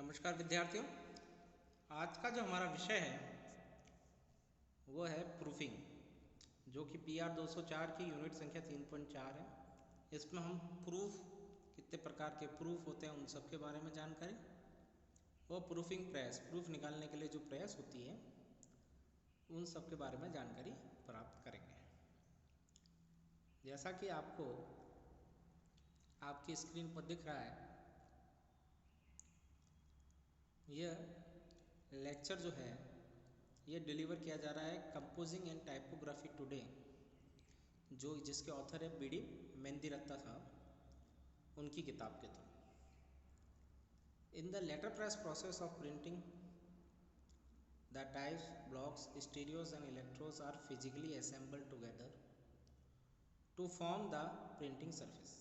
नमस्कार विद्यार्थियों। आज का जो हमारा विषय है वो है प्रूफिंग, जो कि PR 204 की यूनिट संख्या 3.4 है। इसमें हम प्रूफ, कितने प्रकार के प्रूफ होते हैं उन सब के बारे में जानकारी, और प्रूफिंग प्रेस, प्रूफ निकालने के लिए जो प्रेस होती है उन सब के बारे में जानकारी प्राप्त करेंगे। जैसा कि आपको आपकी स्क्रीन पर दिख रहा है, यह लेक्चर जो है ये डिलीवर किया जा रहा है कंपोजिंग एंड टाइपोग्राफी टुडे, जिसके ऑथर है BD मेहंदीरत्ता साहब, उनकी किताब के through. In the letter press process of printing the types, blocks, stereos and electrodes are physically assembled together to form the printing surface.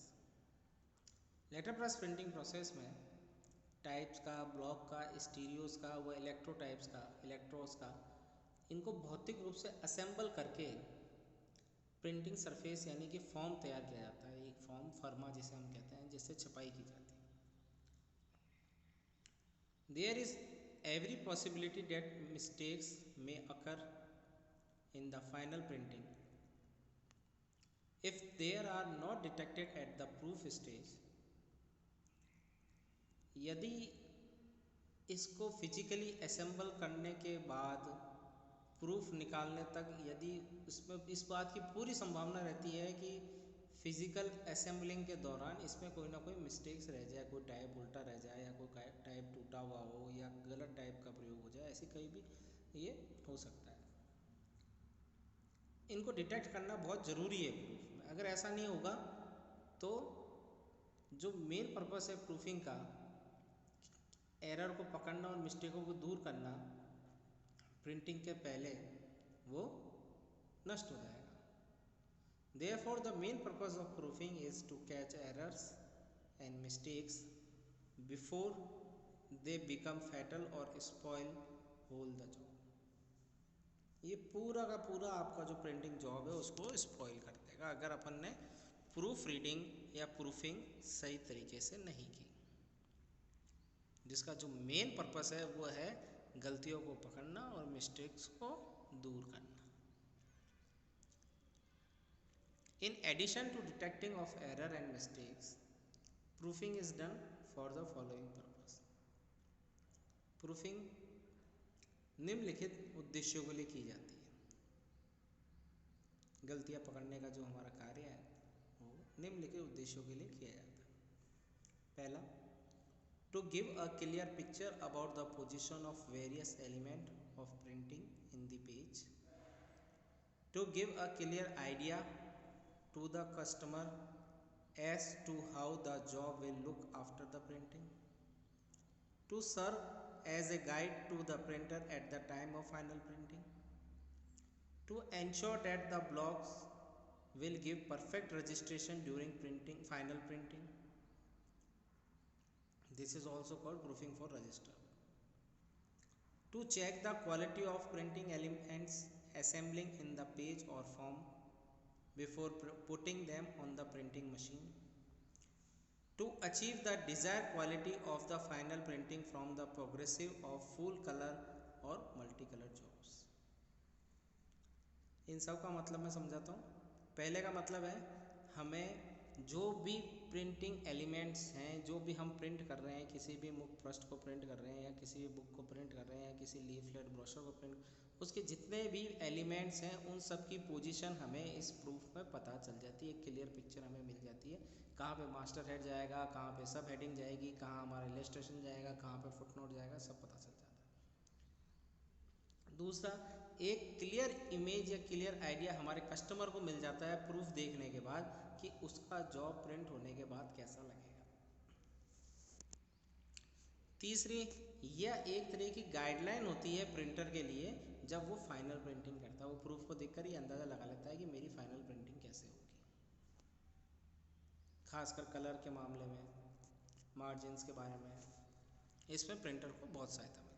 Letter press printing process में types का, block का, stereos का, व electro types का, electrodes का, इनको भौतिक रूप से असेंबल करके प्रिंटिंग सरफेस यानी कि फॉर्म तैयार किया जाता है। एक फॉर्म, फर्मा जिसे हम कहते हैं, जिससे छपाई की जाती है। There is every possibility that mistakes may occur in the final printing if there are not detected at the proof stage. यदि इसको फिजिकली असेंबल करने के बाद प्रूफ निकालने तक यदि इसमें इस बात की पूरी संभावना रहती है कि फिजिकल असेंबलिंग के दौरान इसमें कोई ना कोई मिस्टेक्स रह जाए, कोई टाइप उल्टा रह जाए, या कोई टाइप टूटा हुआ हो, या गलत टाइप का प्रयोग हो जाए, ऐसी कहीं भी ये हो सकता है। इनको डिटेक्ट करना बहुत ज़रूरी है प्रूफ में। अगर ऐसा नहीं होगा तो जो मेन पर्पस है प्रूफिंग का, एरर को पकड़ना और मिस्टेकों को दूर करना प्रिंटिंग के पहले, वो नष्ट हो जाएगा। Therefore, the main purpose of proofing is to catch errors and mistakes before they become fatal or spoil whole the job. ये पूरा का पूरा आपका जो प्रिंटिंग जॉब है उसको स्पॉइल कर देगा अगर अपन ने प्रूफ रीडिंग या प्रूफिंग सही तरीके से नहीं की, जिसका जो मेन पर्पस है वो है गलतियों को पकड़ना और मिस्टेक्स को दूर करना। In addition to detecting of error and mistakes, proofing is done for the following purpose. Proofing निम्नलिखित उद्देश्यों के लिए की जाती है। गलतियां पकड़ने का जो हमारा कार्य है वो निम्नलिखित उद्देश्यों के लिए किया जाता है। पहला, to give a clear picture about the position of various element of printing in the page, to give a clear idea to the customer as to how the job will look after the printing, to serve as a guide to the printer at the time of final printing, to ensure that the blocks will give perfect registration during printing, final printing. This is also called proofing for register. To check the quality of printing elements assembling in the page or form before putting them on the printing machine, to achieve the desired quality of the final printing from the progressive of full color or multicolor jobs. इन सब का मतलब मैं समझाता हूँ। पहले का मतलब है हमें जो भी प्रिंटिंग एलिमेंट्स हैं, जो भी हम प्रिंट कर रहे हैं, किसी भी मुख पृष्ठ को प्रिंट कर रहे हैं, या किसी भी बुक को प्रिंट कर रहे हैं, या किसी लीफलेट ब्रोशर को प्रिंट, उसके जितने भी एलिमेंट्स हैं उन सब की पोजीशन हमें इस प्रूफ में पता चल जाती है। एक क्लियर पिक्चर हमें मिल जाती है, कहाँ पे मास्टर हेड जाएगा, कहाँ पे सब हेडिंग जाएगी, कहाँ हमारा इलस्ट्रेशन जाएगा, कहाँ पे फुटनोट जाएगा, सब पता चल जाता है। दूसरा, एक क्लियर इमेज या क्लियर आइडिया हमारे कस्टमर को मिल जाता है प्रूफ देखने के बाद कि उसका जॉब प्रिंट होने के बाद कैसा लगेगा। तीसरी, यह एक तरह की गाइडलाइन होती है प्रिंटर के लिए। जब वो फाइनल प्रिंटिंग करता है, वो प्रूफ को देखकर ही अंदाज़ा लगा लेता है कि मेरी फाइनल प्रिंटिंग कैसे होगी। खासकर कलर के मामले में, मार्जिन्स के बारे में, इसमें प्रिंटर को बहुत सहायता मिलती है।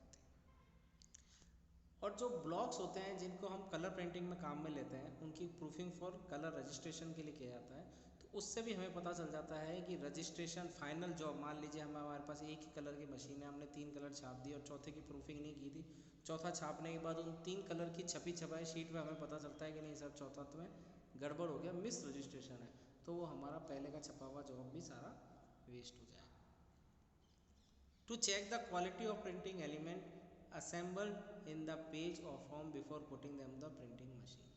और जो ब्लॉक्स होते हैं जिनको हम कलर प्रिंटिंग में काम में लेते हैं, उनकी प्रूफिंग फॉर कलर रजिस्ट्रेशन के लिए किया जाता है। तो उससे भी हमें पता चल जाता है कि रजिस्ट्रेशन फाइनल जॉब, मान लीजिए हमारे पास एक ही कलर की मशीन है, हमने 3 कलर छाप दिए और चौथे की प्रूफिंग नहीं की थी, चौथा छापने के बाद उन 3 कलर की छपी छपाई शीट पे हमें पता चलता है कि नहीं सर चौथा तो में गड़बड़ हो गया, मिस रजिस्ट्रेशन है, तो वो हमारा पहले का छपा हुआ जॉब भी सारा वेस्ट हो जाएगा। To check the quality of printing element assembled in the page or form before putting them the printing machine,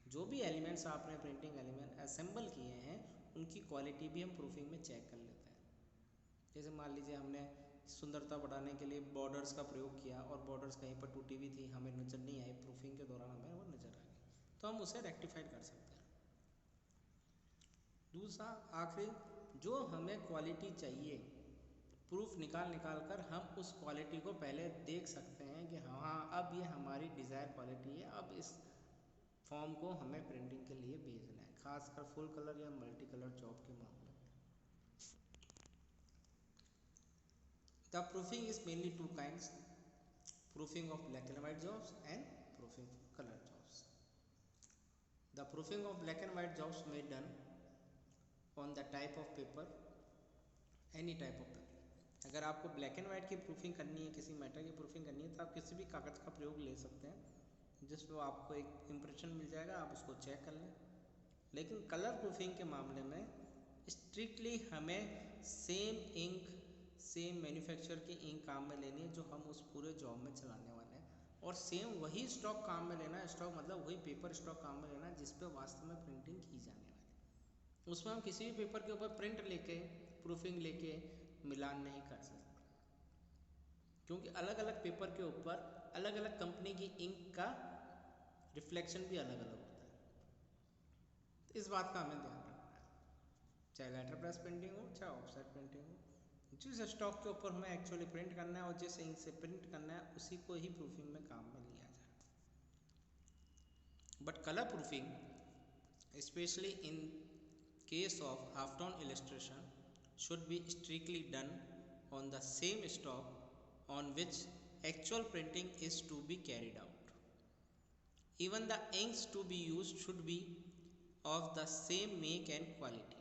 जो भी एलिमेंट्स आपने प्रिंटिंग एलिमेंट असेंबल किए हैं उनकी क्वालिटी भी हम प्रूफिंग में चेक कर लेते हैं। जैसे मान लीजिए हमने सुंदरता बढ़ाने के लिए बॉर्डर्स का प्रयोग किया और बॉर्डर्स कहीं पर टूटी हुई थी, हमें नज़र नहीं आई, प्रूफिंग के दौरान हमें वो नज़र आ गई, तो हम उसे रेक्टिफाइड कर सकते हैं। दूसरा आखिरी, जो हमें क्वालिटी चाहिए प्रूफ निकाल कर हम उस क्वालिटी को पहले देख सकते हैं कि हाँ अब ये हमारी डिज़ायर क्वालिटी है, अब इस फॉर्म को हमें प्रिंटिंग के लिए भेजना है, खासकर फुल कलर या मल्टी कलर जॉब के मामले में। The proofing is mainly 2 kinds, proofing of black and white jobs and proofing colour jobs. The proofing of black and white jobs may done on the type of paper, any type of paper. अगर आपको black and white की proofing करनी है, किसी matter की proofing करनी है, तो आप किसी भी कागज़ का प्रयोग ले सकते हैं, जिसमें आपको एक इम्प्रेशन मिल जाएगा, आप उसको चेक कर लें। लेकिन कलर प्रूफिंग के मामले में स्ट्रिक्टली हमें सेम इंक, सेम मैन्युफैक्चर की इंक काम में लेनी है जो हम उस पूरे जॉब में चलाने वाले हैं, और सेम वही स्टॉक काम में लेना है, स्टॉक मतलब वही पेपर स्टॉक काम में लेना है जिस पर वास्तव में प्रिंटिंग की जाने वाली है। उसमें हम किसी भी पेपर के ऊपर प्रिंट लेके, प्रूफिंग लेके मिलान नहीं कर सकते, क्योंकि अलग अलग पेपर के ऊपर अलग अलग कंपनी की इंक का रिफ्लेक्शन भी अलग अलग होता है, तो इस बात का हमें ध्यान रखना है, चाहे लेटर प्रेस प्रिंटिंग हो चाहे ऑफसेट प्रिंटिंग हो, जिस स्टॉक के ऊपर हमें एक्चुअली प्रिंट करना है और जिस इंक से प्रिंट करना है उसी को ही प्रूफिंग में काम में लिया जाए। But colour proofing specially in case of half tone illustration should be strictly done on the same stock on which actual printing is to be carried out. Even the inks to be used should be of the same make and quality.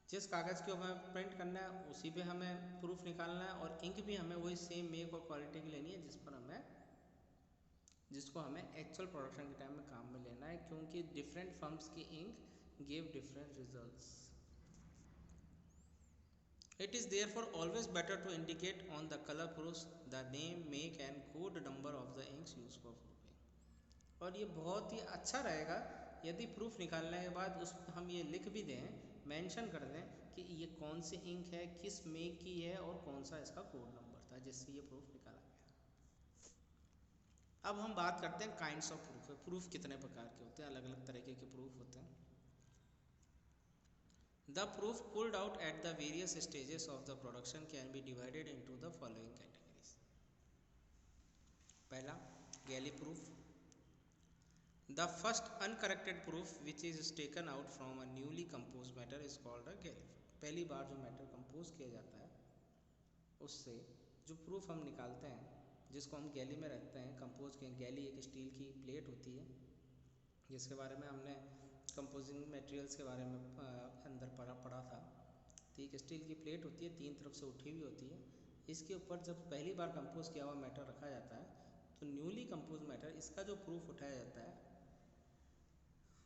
जिस कागज़ के ऊपर print करना है उसी पे हमें proof निकालना है, और इंक भी हमें वही सेम मेक और क्वालिटी की लेनी है जिसको हमें एक्चुअल प्रोडक्शन के टाइम में काम में लेना है, क्योंकि डिफरेंट फर्म्स की ink give different results. It is therefore always better to indicate on the color proofs the name, make and code number of the inks used for proofing. और ये बहुत ही अच्छा रहेगा यदि प्रूफ निकालने के बाद उस हम ये लिख भी दें, मेंशन कर दें कि ये कौन सी इंक है, किस मेक की है और कौन सा इसका कोड नंबर था जिससे ये प्रूफ निकाला गया। अब हम बात करते हैं काइंड्स ऑफ प्रूफ। प्रूफ कितने प्रकार के होते हैं, अलग अलग तरीके के प्रूफ होते हैं। The proof pulled out at the various stages of the production can be divided into the following categories. पहला, galley proof. The first uncorrected proof which is taken out from a newly composed matter is called a galley proof. पहली बार जो matter compose किया जाता है उससे जो proof हम निकालते हैं, जिसको हम गैली में रखते हैं कंपोज के। गैली एक स्टील की प्लेट होती है जिसके बारे में हमने कंपोजिंग मटेरियल्स के बारे में अंदर पढ़ा था। तो एक स्टील की प्लेट होती है, 3 तरफ से उठी हुई होती है। इसके ऊपर जब पहली बार कंपोज किया हुआ मैटर रखा जाता है तो न्यूली कंपोज मैटर, इसका जो प्रूफ उठाया जाता है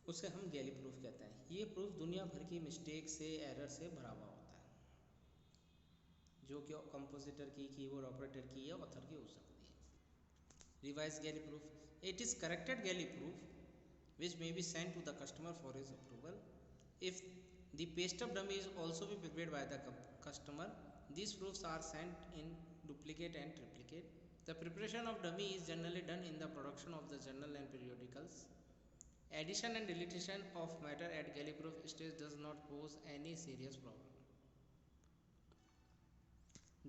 उसे हम गैली प्रूफ कहते हैं। ये प्रूफ दुनिया भर की मिस्टेक से, एरर से भरा हुआ होता है, जो कि कंपोजिटर की, कीबोर्ड ऑपरेटर की या ऑथर की हो सकती है। Revise galley proof, it is corrected galley proof which may be sent to the customer for his approval. If the paste up dummy is also be prepared by the customer, these proofs are sent in duplicate and triplicate. The preparation of dummy is generally done in the production of the journal and periodicals. Addition and deletion of matter at galley proof stage does not pose any serious problem.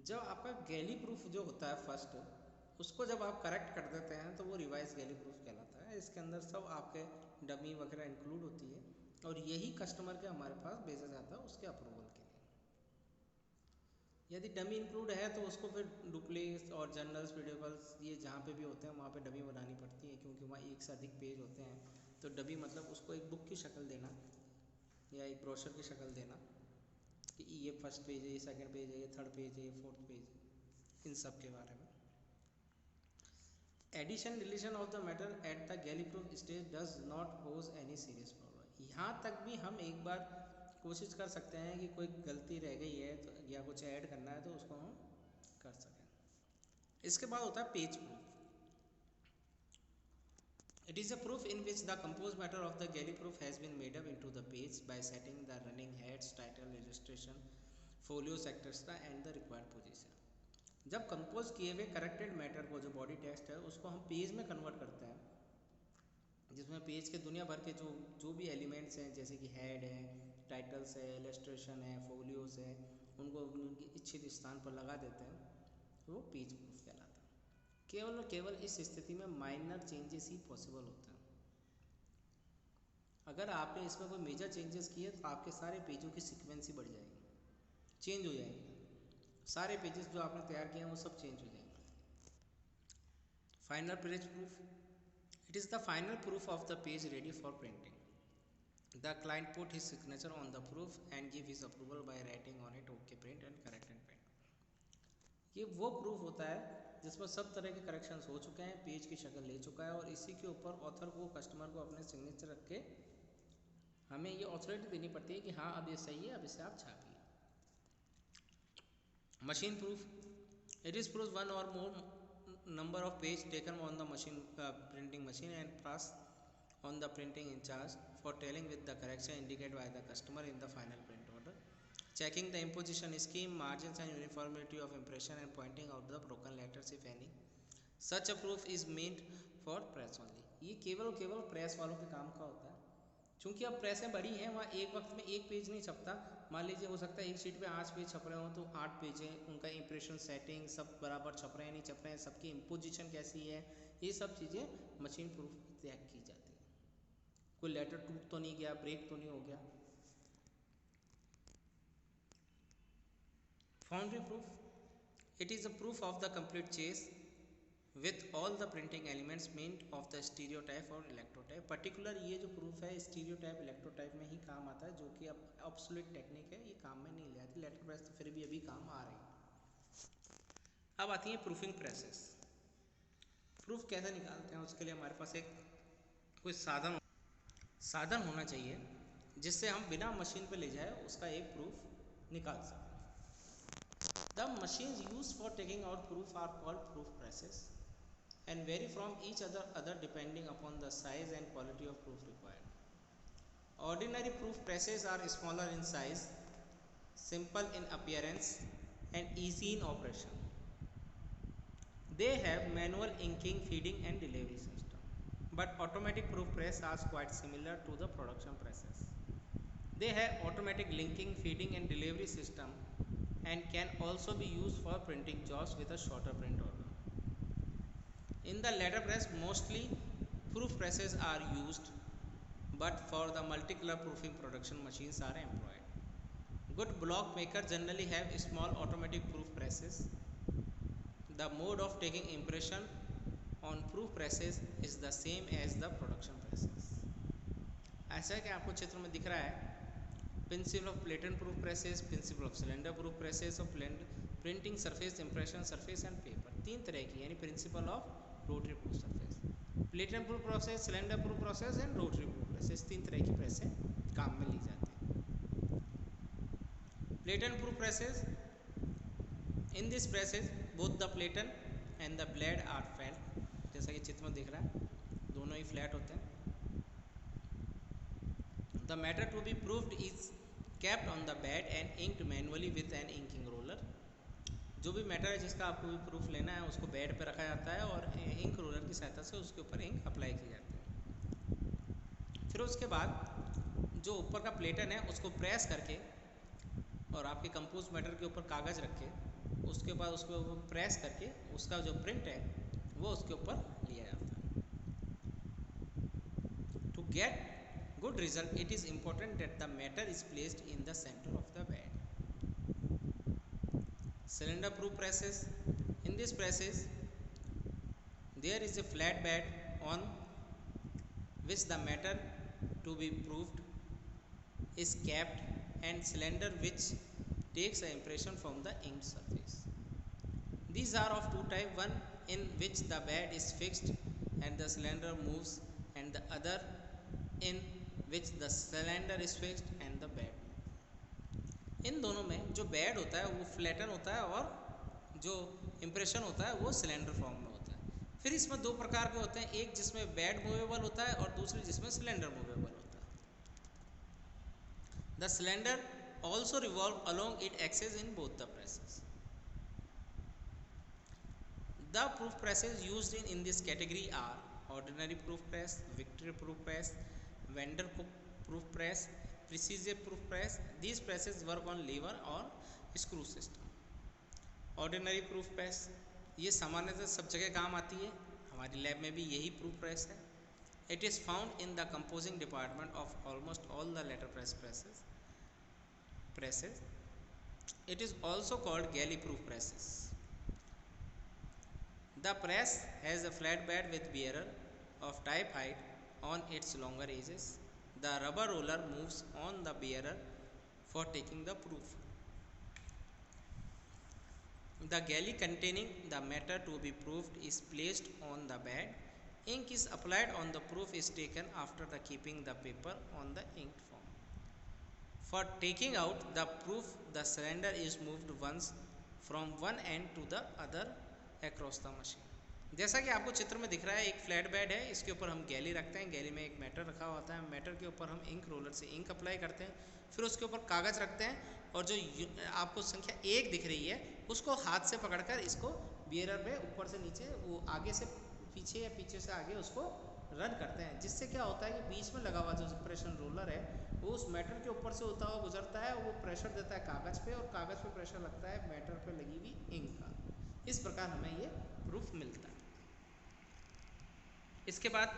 जब आपका गैली proof जो होता है first, उसको जब आप correct कर देते हैं तो वो रिवाइज गैली प्रूफ कहलाता है। इसके अंदर सब आपके डमी वगैरह इंक्लूड होती है और यही कस्टमर के हमारे पास भेजा जाता है उसके अप्रूवल के लिए। यदि डमी इंक्लूड है तो उसको फिर डुप्लीकेट्स और जर्नल्स, पीडीएफ्स, ये जहाँ पे भी होते हैं वहाँ पे डमी बनानी पड़ती है, क्योंकि वहाँ एक से अधिक पेज होते हैं। तो डमी मतलब उसको एक बुक की शक्ल देना, या एक ब्रोशर की शक्ल देना कि ये फर्स्ट पेज है, ये सेकंड पेज है, ये थर्ड पेज है, ये फोर्थ पेज है, इन सब के बारे में। Addition deletion of the matter at the galley proof stage does not pose any serious problem. यहाँ तक भी हम एक बार कोशिश कर सकते हैं कि कोई गलती रह गई है तो या कुछ ऐड करना है तो उसको हम कर सकें। इसके बाद होता है page proof. It is a proof in which the composed matter of the galley proof has been made up into the page by setting the running heads, title, illustration, folios, etc. and the required position। जब compose किए हुए corrected matter को, जो body text है, उसको हम page में convert करते हैं, जिसमें पेज के दुनिया भर के जो जो भी एलिमेंट्स हैं, जैसे कि हेड है, टाइटल्स है, इलस्ट्रेशन है, फोलियोस है, उनको उनकी इच्छित स्थान पर लगा देते हैं, तो वो पेज प्रूफ कहलाता है। केवल और केवल इस स्थिति में माइनर चेंजेस ही पॉसिबल होते हैं। अगर आपने इसमें कोई मेजर चेंजेस किए तो आपके सारे पेजों की सीक्वेंस ही बढ़ जाएगी, चेंज हो जाएंगे, सारे पेजेस जो आपने तैयार किए हैं वो सब चेंज हो जाएंगे। Final page proof. It is the final proof of the page ready for printing. The client put his signature on the proof and give his approval by writing on it okay print and correct and print. ये वो proof होता है जिसमें सब तरह के corrections हो चुके हैं, पेज की शक्ल ले चुका है, और इसी के ऊपर ऑथर को, कस्टमर को अपने सिग्नेचर रख के हमें ये ऑथोरिटी देनी पड़ती है कि हाँ अब ये सही है, अब इसे आप छापिए। Machine proof. It is proof one और more number of page taken on the machine printing machine and passed on the printing in charge for telling with the correction indicated by the customer in the final print order, checking the imposition scheme, margins and uniformity of impression and pointing out the broken letters if any. Such a proof is meant for press only। ये केवल press वालों के काम का होता है, क्योंकि अब प्रेसें बड़ी हैं, वहाँ एक वक्त में एक पेज नहीं छपता। मान लीजिए हो सकता है एक शीट पे 8 पेज छप रहे हो, तो 8 पेज हैं, उनका इंप्रेशन सेटिंग सब बराबर छप रहे हैं नहीं छप रहे हैं, सबकी इम्पोजिशन कैसी है, ये सब चीज़ें मशीन प्रूफ तय की जाती है। कोई लेटर टूट तो नहीं गया, ब्रेक तो नहीं हो गया। Foundry proof. It is a proof of the complete chase with all the printing elements meant of the stereotype और इलेक्ट्रोटाइप। पर्टिकुलर ये जो प्रूफ है स्टीरियोटाइप इलेक्ट्रोटाइप में ही काम आता है, जो कि अब ऑब्सोलीट टेक्निक है, ये काम में नहीं ले आती। लेटर प्रेस तो फिर भी अभी काम आ रही है। अब आती है प्रूफिंग प्रेसेस। प्रूफ कैसे निकालते हैं, उसके लिए हमारे पास एक कोई साधन होना चाहिए जिससे हम बिना मशीन पे ले जाए उसका एक प्रूफ निकाल सकें। The machines use for taking out proof are called proof presses and vary from each other depending upon the size and quality of proof required. Ordinary proof presses are smaller in size, simple in appearance and easy in operation. They have manual inking, feeding and delivery system. But automatic proof press are quite similar to the production presses. They have automatic linking, feeding and delivery system and can also be used for printing jobs with a shorter print order. In the letterpress, mostly proof presses are used, but for the multicolor proofing production machines are employed. Good block makers generally have small automatic proof presses. The mode of taking impression on proof presses is the same as the production presses. ऐसा कि आपको चित्र में दिख रहा है principle of platen proof presses, principle of cylinder proof presses और printing surface, impression surface and paper, तीन तरह की, यानी principle of rotary proof surface, platen proof process, cylinder proof process and rotary proof presses, तीन तरह की प्रेसें काम में ली जाती हैं। Platen proof presses. In this presses both the platen and the blade are flat, जैसा कि चित्र में दिख रहा है दोनों ही फ्लैट होते हैं। The matter to be proofed is kept on the bed and inked manually with an inking roller। जो भी मैटर है जिसका आपको भी प्रूफ लेना है उसको बेड पर रखा जाता है और इंक रोलर की सहायता से उसके ऊपर इंक अप्लाई की जाती है। फिर उसके बाद जो ऊपर का प्लेटन है उसको प्रेस करके और आपके कंपोज मैटर के ऊपर कागज़ रख के उसके बाद उसको प्रेस करके उसका जो प्रिंट है वो उसके ऊपर लिया जाता है। To get good result, it is important that the matter is placed in the center of the bed. Cylinder proof presses. In this presses there is a flat bed on which the matter to be proofed is capped and cylinder which takes an impression from the inked surface. These are of two types, one in which the bed is fixed and the cylinder moves, and the other in which the cylinder is fixed and the bed moves. इन दोनों में जो bed होता है वो flatten होता है और जो इम्प्रेशन होता है वो सिलेंडर फॉर्म में होता है। फिर इसमें दो प्रकार के होते हैं, एक जिसमें बेड मूवेबल होता है और दूसरी जिसमें सिलेंडर मूवेबल होता है। The cylinder also revolve along its axis in both the presses. The proof presses used in this category are ordinary proof press, Victory proof press, Vandercook proof press, Precision proof press. These presses work on lever or screw system. Ordinary proof press ये सामान्यतः सब जगह काम आती है, हमारी lab में भी यही प्रूफ प्रेस है। It is found in the composing department of almost all the letterpress presses. It is also called galley proof presses. The press has a flat bed with bearer of type height on its longer edges. The rubber roller moves on the bearer for taking the proof. The galley containing the matter to be proofed is placed on the bed. Ink is applied on the proof is taken after the keeping the paper on the inked form. For taking out the proof, the cylinder is moved once from one end to the other across the machine. जैसा कि आपको चित्र में दिख रहा है, एक flat bed है, इसके ऊपर हम गैली रखते हैं, गैली में एक मैटर रखा होता है, मैटर के ऊपर हम इंक रोलर से इंक अप्लाई करते हैं, फिर उसके ऊपर कागज़ रखते हैं और जो आपको संख्या 1 दिख रही है उसको हाथ से पकड़कर इसको बियरर पे ऊपर से नीचे वो आगे से पीछे या पीछे से आगे उसको रन करते हैं, जिससे क्या होता है कि बीच में लगा हुआ जो प्रेशर रोलर है वो उस मैटर के ऊपर से होता हुआ गुजरता है, वो प्रेशर देता है कागज़ पे और कागज़ पे प्रेशर लगता है मैटर पे लगी हुई इंक का। इस प्रकार हमें ये प्रूफ मिलता है। इसके बाद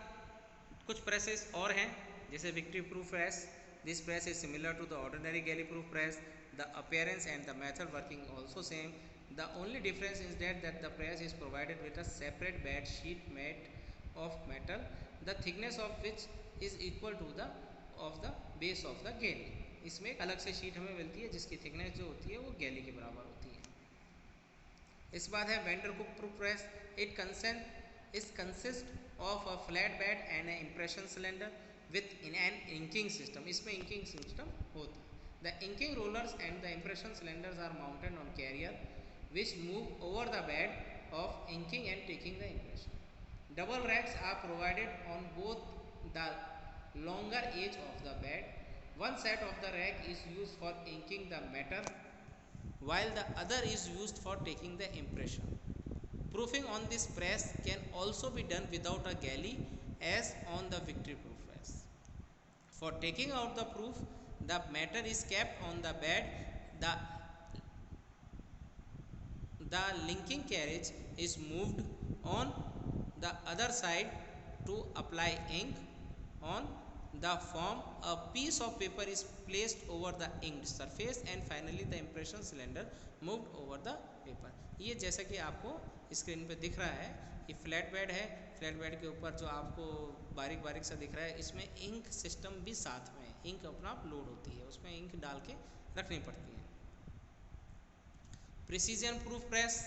कुछ प्रेसेस और हैं, जैसे victory proof press. This press is similar to the ordinary galley proof press. The appearance and the method working also same. The only difference is that the press is provided with a separate bed sheet made of metal, the thickness of which is equal to the of the base of the galley. इसमें एक अलग से sheet हमें मिलती है जिसकी thickness जो होती है वो गैली के बराबर होती है। इस बाद है Vandercook proof press. It consist of a flat bed and an impression cylinder with an inking system. इसमें inking system होता है। The inking rollers and the impression cylinders are mounted on carrier which move over the bed of inking and taking the impression. Double racks are provided on both the longer edge of the bed. One set of the rack is used for inking the matter while the other is used for taking the impression. Proofing on this press can also be done without a galley as on the Victory proof press. For taking out the proof, the matter is kept on the bed. The linking carriage is moved on the other side to apply ink on the form. A piece of paper is placed over the inked surface and finally the impression cylinder moved over the paper. ये जैसा कि आपको screen पे दिख रहा है, ये flat bed है। फ्लैट बेड के ऊपर जो आपको बारीक बारीक सा दिख रहा है, इसमें इंक सिस्टम भी साथ में है। इंक अपना आप लोड होती है, उसमें इंक डाल के रखनी पड़ती है। Precision proof press.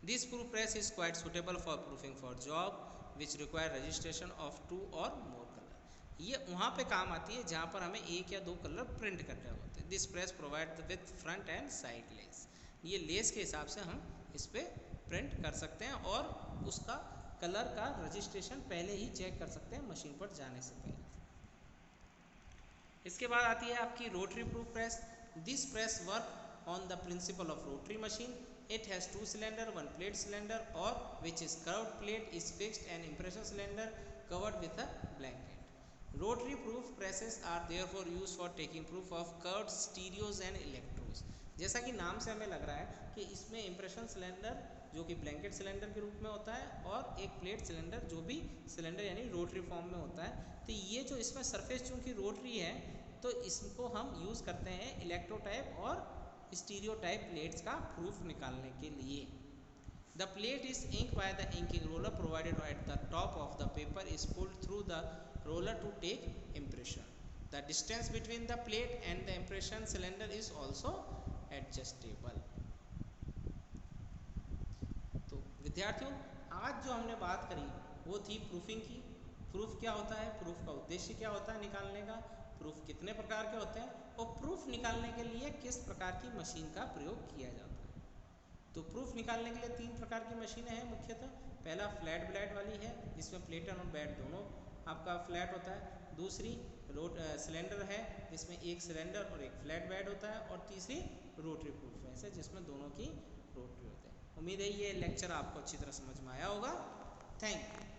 This proof press is quite suitable for proofing for job which require registration of 2 or more colour. ये वहाँ पे काम आती है जहाँ पर हमें 1 या 2 कलर प्रिंट करने होते हैं। This press provide with front end side lace. ये लेस के हिसाब से हम इस पर प्रिंट कर सकते हैं और उसका कलर का रजिस्ट्रेशन पहले ही चेक कर सकते हैं मशीन पर जाने से पहले। इसके बाद आती है आपकी rotary proof press. This press work on the principal of rotary machine. It has 2 cylinder, 1 plate cylinder or which is curved plate is fixed and impression cylinder covered with a blanket. Rotary proof presses are therefore used for taking proof of curved stereos and electrodes. जैसा कि नाम से हमें लग रहा है कि इसमें इम्प्रेशन सिलेंडर जो कि ब्लैंकेट सिलेंडर के रूप में होता है और एक प्लेट सिलेंडर जो भी सिलेंडर यानी रोटरी फॉर्म में होता है। तो ये जो इसमें सरफेस चूँकि रोटरी है तो इसको हम यूज़ करते हैं इलेक्ट्रो टाइप और स्टीरियो टाइप प्लेट्स का प्रूफ निकालने के लिए। The plate is ink by the inking roller provided at the top of the paper is pulled through the roller to take impression. The distance between the plate and the impression cylinder is also adjustable. तो विद्यार्थियों, आज जो हमने बात करी वो थी proofing की। प्रूफ क्या होता है, प्रूफ का उद्देश्य क्या होता है निकालने का, प्रूफ कितने प्रकार के होते हैं, और प्रूफ निकालने के लिए किस प्रकार की मशीन का प्रयोग किया जाता है। तो प्रूफ निकालने के लिए 3 प्रकार की मशीनें हैं मुख्यतः। पहला फ्लैट ब्लेड वाली है, जिसमें प्लेटन और बेड दोनों आपका फ्लैट होता है। दूसरी सिलेंडर है, जिसमें एक सिलेंडर और एक फ्लैट बेड होता है। और तीसरी रोटरी प्रूफ है, जिसमें दोनों की रोटरी होते हैं। उम्मीद है ये लेक्चर आपको अच्छी तरह समझ में आया होगा। Thank you.